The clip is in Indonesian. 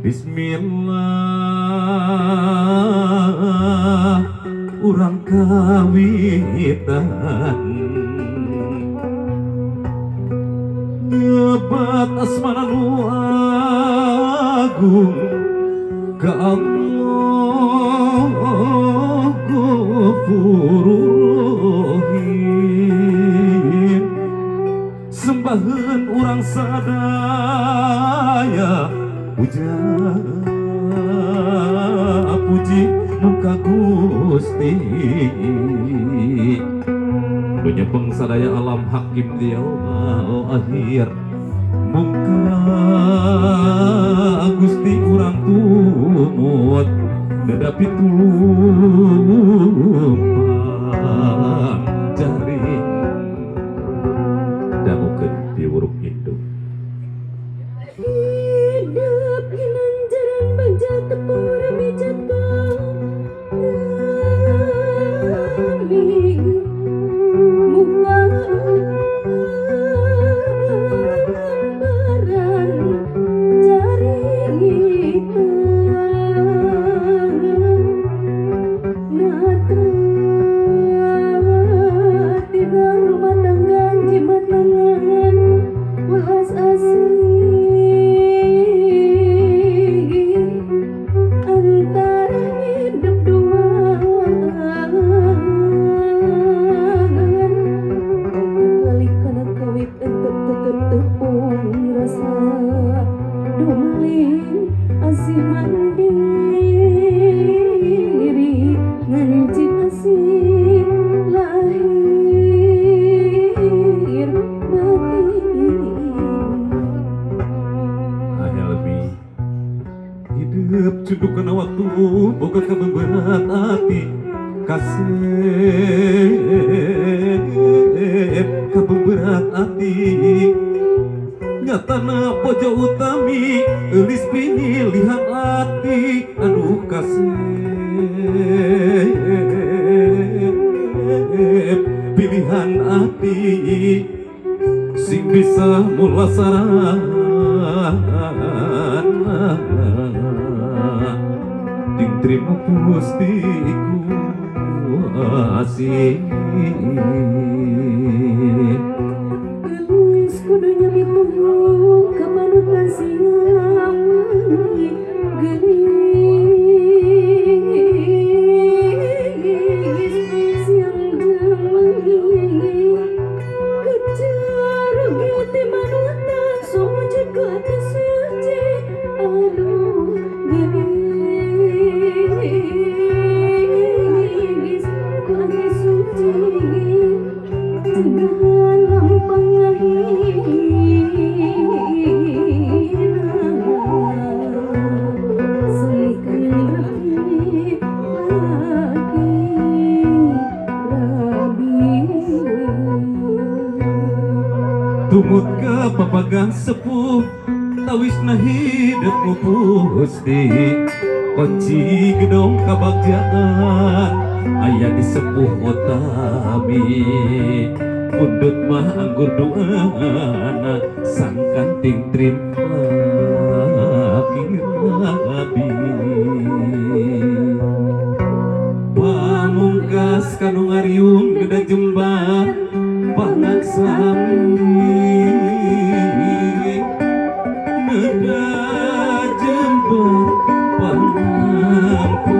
Bismillah urang kawitan nyebat asmana nu agung ka Allah Ghafurur Rahim sembaheun urang sadaya puja puji muka Gusti nu nyepeng sadaya alam hakim di yaumul akhir muka Gusti urang tumut nedapi tumpang jaring damukeun piwuruk induk hidup ginanjaran baja tepur mijat kami muka baran jaring itu natra tina rumah tangga jimat langan welas asih antara hidup dua kali kana kawit entep tetep tepung rasa domelin asih mandiri ngancing asih lahir batin lebih hidup cunduk kena waktu boga kabeberat hati kasep kabeberat hati nyatana pojo utami eulis pinilihan hati aduh kasep pilihan hati sing bisa mulasaran ding terima pustiku asih gelis kudu nyami punggung ka manutan siang gelis siang jemeng kejar gete manutan somuji ke atas suci aduh gelis ku atas suci dengan lampang tumut ke papagang sepuh tawisna hidupmu pusti kunci gedong kabagjaan aya di sepuh utami pundut mah anggur doana sang kanting trim kirabi pamungkas kanu ngariung geda jembar pangaksami geda jembar pangampura